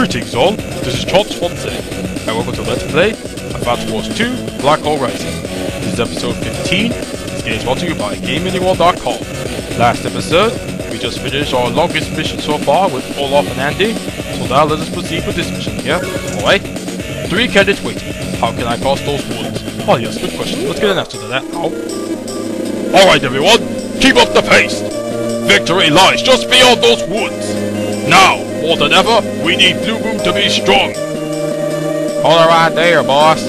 Greetings all, this is Charles Fonte, and welcome to Let's Play Advance Wars 2 Black Hole Rising. This is episode 15, this game is brought to you by GameAnyWorld.com. Last episode, we just finished our longest mission so far with Olaf and Andy, so now let us proceed with this mission here. Alright, 3 candidates waiting. How can I cross those woods? Oh yes, good question, let's get an answer to that now. Alright everyone, keep up the pace! Victory lies just beyond those woods! Now, more than ever, we need Blue Moon to be strong! Hold it right there, boss.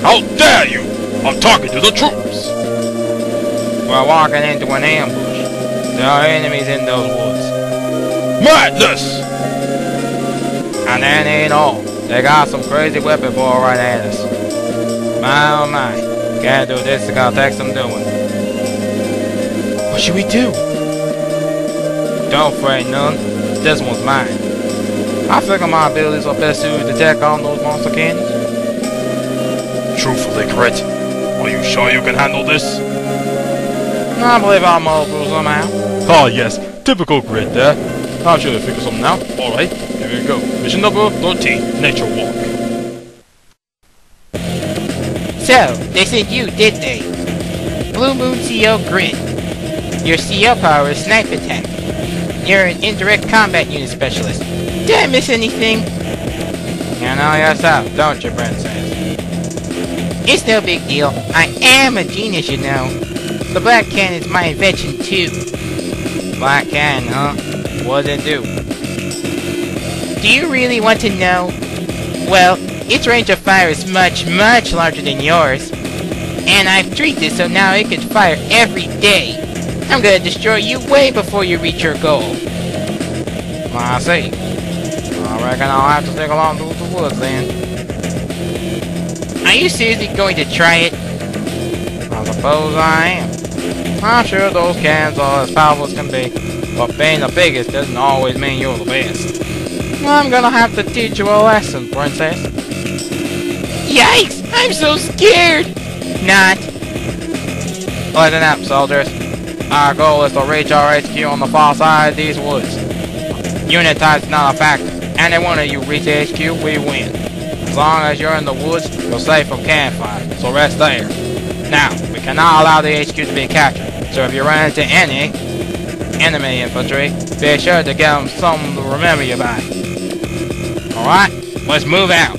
How dare you! I'm talking to the troops! We're walking into an ambush. There are enemies in those woods. Madness! And that ain't all. They got some crazy weapon boy right at us. My oh my. Can't do this, it's gonna take some doing. What should we do? Don't fret none. This one's mine. I figure my abilities are best suited to attack on those monster cannons. Truthfully, Crit, are you sure you can handle this? I believe I'm mobile somehow. Ah yes, typical Grit there. I'm sure you'll figure something out. Alright, here we go. Mission number 13, Nature Walk. So, they sent you, did they? Blue Moon CO Grit. Your CO power is Snipe Attack. You're an indirect combat unit specialist. Did I miss anything? You know yourself, don't you, Princess? It's no big deal. I am a genius, you know. The Black Cannon's my invention, too. Black Cannon, huh? What does it do? Do you really want to know? Well, its range of fire is much, much larger than yours. And I've tweaked it so now it can fire every day. I'm gonna destroy you way before you reach your goal. I see. I reckon I'll have to stick along through the woods then. Are you seriously going to try it? I suppose I am. I'm sure those cannons are as powerful as can be, but being the biggest doesn't always mean you're the best. I'm gonna have to teach you a lesson, Princess. Yikes! I'm so scared! Not. Listen up, soldiers. Our goal is to reach our HQ on the far side of these woods. Unit type's not a factor. Any one of you reach the HQ, we win. As long as you're in the woods, you're safe from cannon fire, so rest there. Now, we cannot allow the HQ to be captured, so if you run into any enemy infantry, be sure to give them something to remember you by. Alright, let's move out.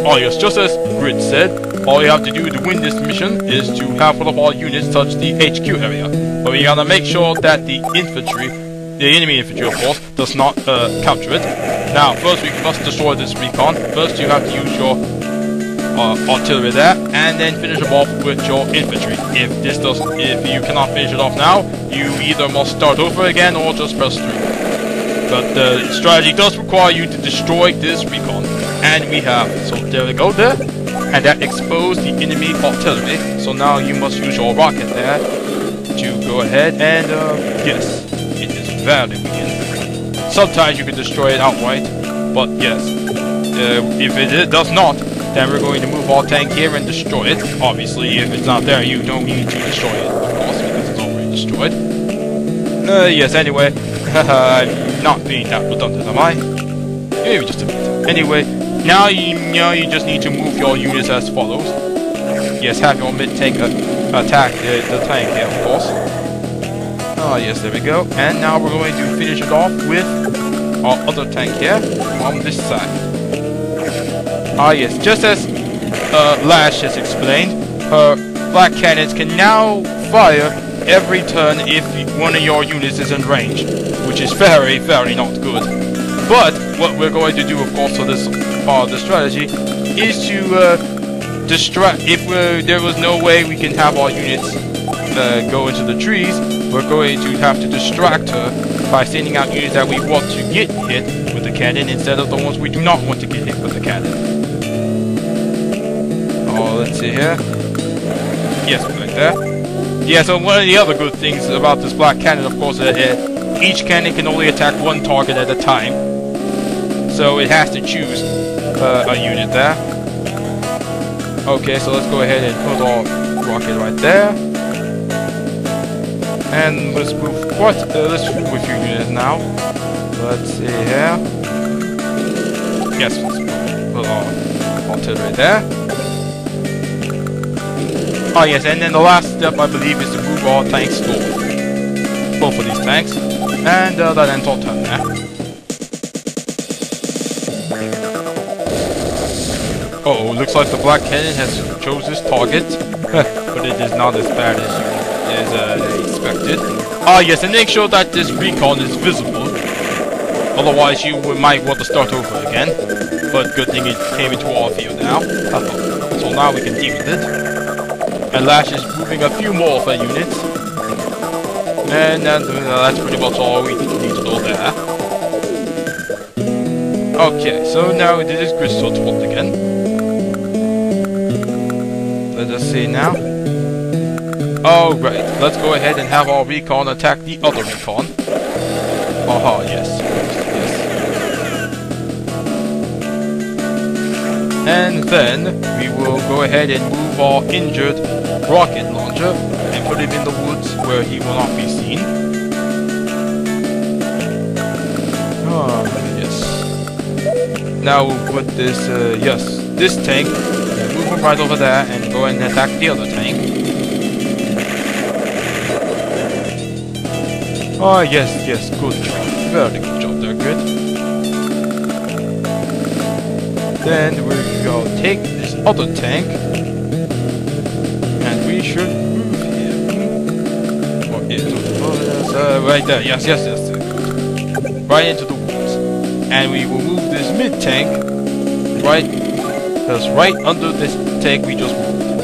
Oh yes, just as Grit said, all you have to do to win this mission is to have one of our units touch the HQ area. But we gotta make sure that the enemy infantry of course, does not capture it. Now, first we must destroy this recon. First you have to use your artillery there, and then finish them off with your infantry. If you cannot finish it off now, you either must start over again or just press through. But the strategy does require you to destroy this recon. And we have, so there we go there. And that exposed the enemy artillery, so now you must use your rocket there to go ahead and, yes, it is very weak. Sometimes you can destroy it outright, but yes, if it does not, then we're going to move our tank here and destroy it. Obviously, if it's not there, you don't need to destroy it, of course, because it's already destroyed. Yes, anyway, I'm not being that redundant, am I? Maybe just a bit. Anyway, now you just need to move your units as follows. Yes, have your mid-tank attack the tank here, of course. Oh yes, there we go. And now we're going to finish it off with our other tank here on this side. Ah yes, just as Lash has explained, her black cannons can now fire every turn if one of your units is in range, which is very, very not good. But what we're going to do, of course, for this part of the strategy is to distract. If there was no way we can have our units go into the trees, we're going to have to distract her by sending out units that we want to get hit with the cannon instead of the ones we do not want to get hit with the cannon. Oh, let's see here. Yes, like that. Yeah, so one of the other good things about this black cannon, of course, each cannon can only attack one target at a time. So it has to choose a unit there. Okay, so let's go ahead and put our rocket right there. And let's move a few units now. let's see here. Yes, let's put our artillery there. Oh yes, and then the last step I believe is to move our tanks north. Both of these tanks. And that ends our turn there. Uh-oh, looks like the black cannon has chose its target. But it is not as bad as expected. Ah yes, and make sure that this recon is visible. Otherwise you might want to start over again. But good thing it came into our view now. So now we can deal with it. And Lash is moving a few more of our units. And that's pretty much all we need to know there. Okay, so now this is Crystal's fault again. Let us see now. Oh, right. Let's go ahead and have our recon attack the other recon. Aha, yes. Yes. And then we will go ahead and move our injured rocket launcher and put him in the woods where he will not be seen. Oh, yes. Now we'll put this, this tank, move him right over there and go and attack the other tank. Oh, yes, good job. Very good job there, good. Then we'll take this other tank and we should move him. Right there, yes. Right into the woods. And we will move this mid-tank right under this tank we just moved.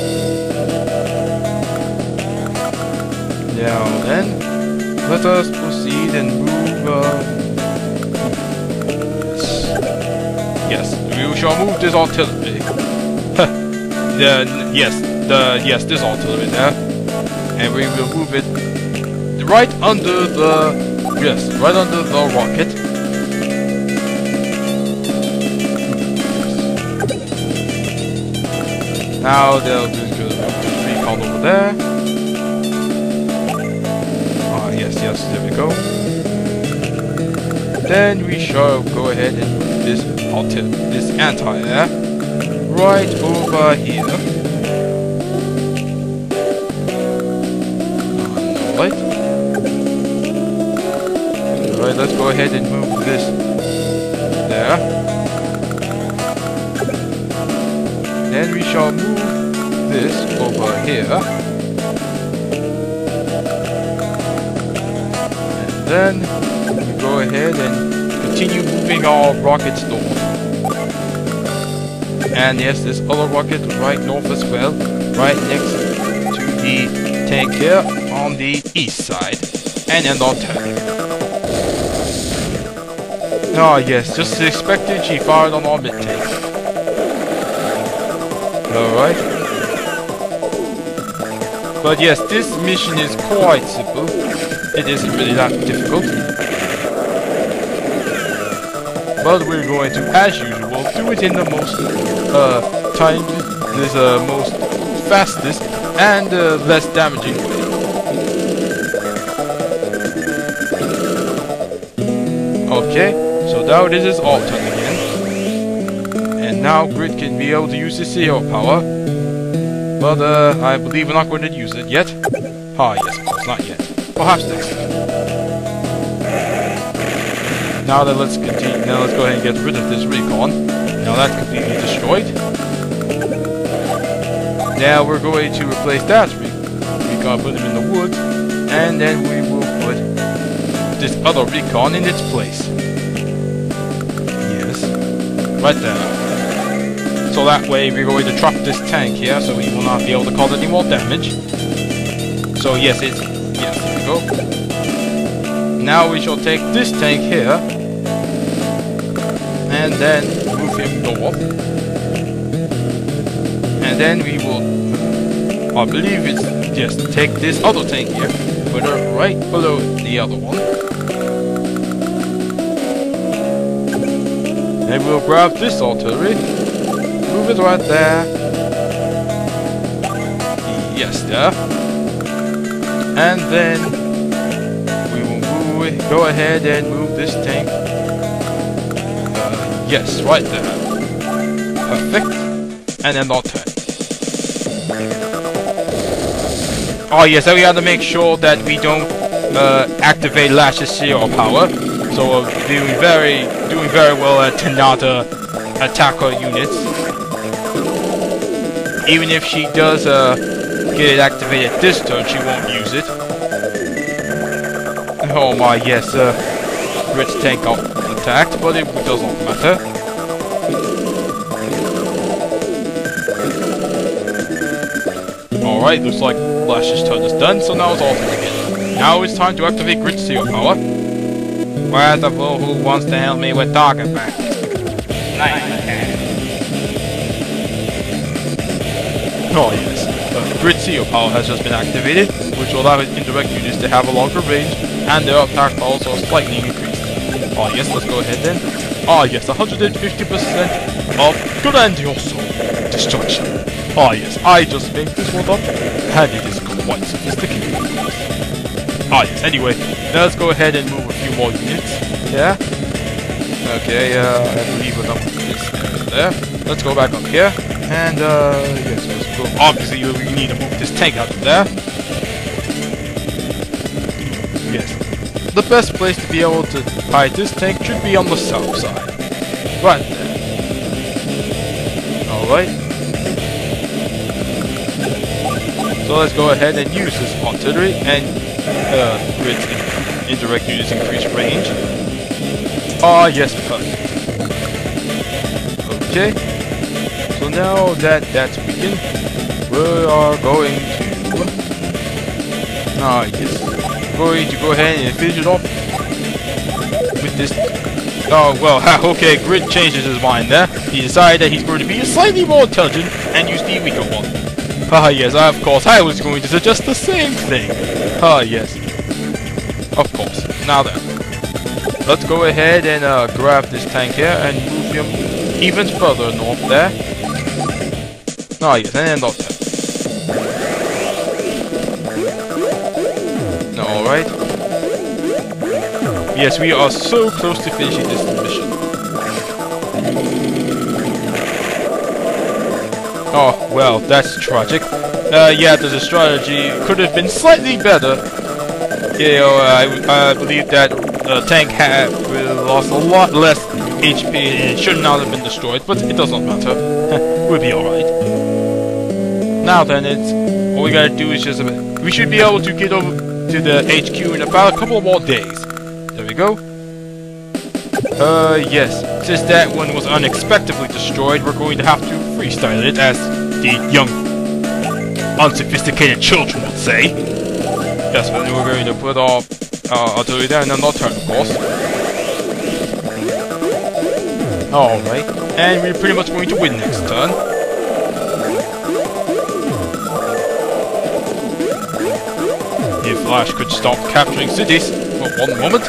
Now then, let us proceed and move, yes, we shall move this artillery. This artillery there. And we will move it right under the rocket. Now they'll just recon over there. Ah, yes, there we go. Then we shall go ahead and put this anti-air right over here. Alright, let's go ahead and move this there. Then we shall move this over here. And then we go ahead and continue moving our rockets north. And yes, this other rocket right north as well, right next to the tank here on the east side. And end our turn. Oh yes, just as expected, she fired on our mid-tank. Alright. But yes, this mission is quite simple. It isn't really that difficult. But we're going to, as usual, do it in the most most fastest and less damaging way. Okay, so now this is our turn again. And now Grid can be able to use his CO power. But I believe we're not going to use it yet. Ah, yes, of course, not yet. Perhaps next time. Now then, let's continue. Now let's go ahead and get rid of this recon. Now that's completely destroyed. Now we're going to replace that recon, put him in the woods, and then we will put this other recon in its place. Yes, right there. So that way we're going to truck this tank here, so we will not be able to cause any more damage. So yes, there we go. Now we shall take this tank here, and then move him north. And then we will, I believe it's, yes, take this other tank here, put it right below the other one. And we'll grab this artillery, move it right there. Yes, there. And then we will go ahead and move this tank Yes, right there. Perfect. And then not turn. Oh yes, and we have to make sure that we don't activate Lash's zero power. So doing very well at Tanata attacker units. Even if she does get it activated this turn, she won't use it. Oh my, yes, Grit's tank got attacked, but it doesn't matter. Alright, looks like Lash's turn is done, so now it's all again. Now it's time to activate Grit's zero power. Where's the fool who wants to help me with target practice? Oh yes, Grit's zero power has just been activated, which will allow his indirect units to have a longer range, and their attack power also slightly increased. Oh yes, let's go ahead then. Oh yes, 150% of Grandioso Destruction. Oh yes, I just made this one up, and it is quite sophisticated. Ah yes, anyway, let's go ahead and move a few more units. Yeah? Okay, I believe we're done with this there. Let's go back up here, and yes, let's go. Obviously, we need to move this tank out of there. Yes. The best place to be able to hide this tank should be on the south side. Right there. Alright. So let's go ahead and use this artillery and Grit's indirect units increase range. Ah yes, perfect. Okay. So now that that's weakened, we are going to yes. Going to go ahead and finish it off with this. Oh well, okay, Grit changes his mind there. He decided that he's going to be slightly more intelligent and use the weaker one. Ah yes, of course, I was going to suggest the same thing. Ah yes. Of course. Now then, let's go ahead and grab this tank here and move him even further north there. Ah yes, and then not there. Alright. Yes, we are so close to finishing this mission. Oh, well, that's tragic. Yeah, the strategy could have been slightly better. You know, I believe that the tank had lost a lot less HP and it should not have been destroyed, but it doesn't matter. We'll be alright. Now then, all we gotta do is just... we should be able to get over to the HQ in about a couple more days. There we go. Yes. Since that one was unexpectedly destroyed, we're going to have to freestyle it, as the young, unsophisticated children would say. Yes, but we're going to put our artillery there and then not turn, of course. Alright. And we're pretty much going to win next turn. If Lash could stop capturing cities for one moment.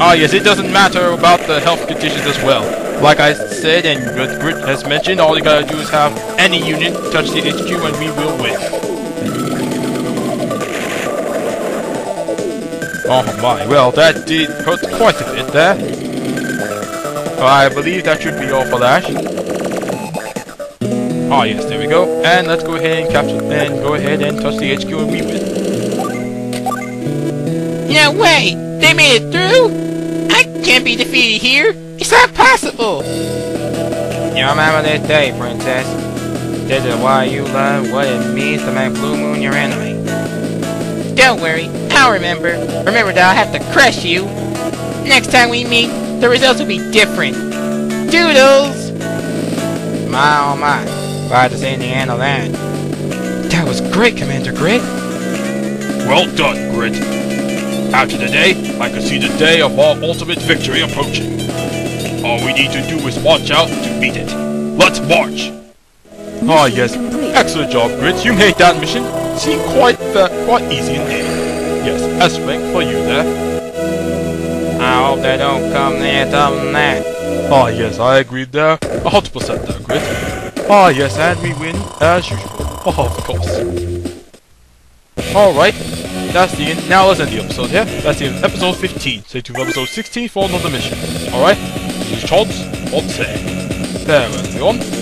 Ah yes, it doesn't matter about the health conditions as well. Like I said, and Grit has mentioned, all you gotta do is have any unit touch the HQ and we will win. Oh my, well that did hurt quite a bit there. I believe that should be all for Lash. Ah yes, there we go. And let's go ahead and capture and go ahead and touch the HQ and we win. No way! They made it through? I can't be defeated here! It's not possible! You remember this day, Princess. This is why you learn what it means to make Blue Moon your enemy. Don't worry, I'll remember. Remember that I'll have to crush you. Next time we meet, the results will be different. Doodles! My oh my. Glad to see the end of that. That was great, Commander Grit. Well done, Grit. After today, I can see the day of our ultimate victory approaching. All we need to do is watch out to beat it. Let's march! Ah yes, excellent job, Grit. You made that mission seem quite easy indeed. Yes, S rank for you there. I hope they don't come near topping that. Ah yes, I agree there. 100% there, Grit. Ah yes, and we win as usual. Oh, of course. Alright. That's the end. Now let's end the episode here. That's the end of episode 15. Stay tuned for episode 16 for another mission. Alright? This is Chance. Odds here. There, early on.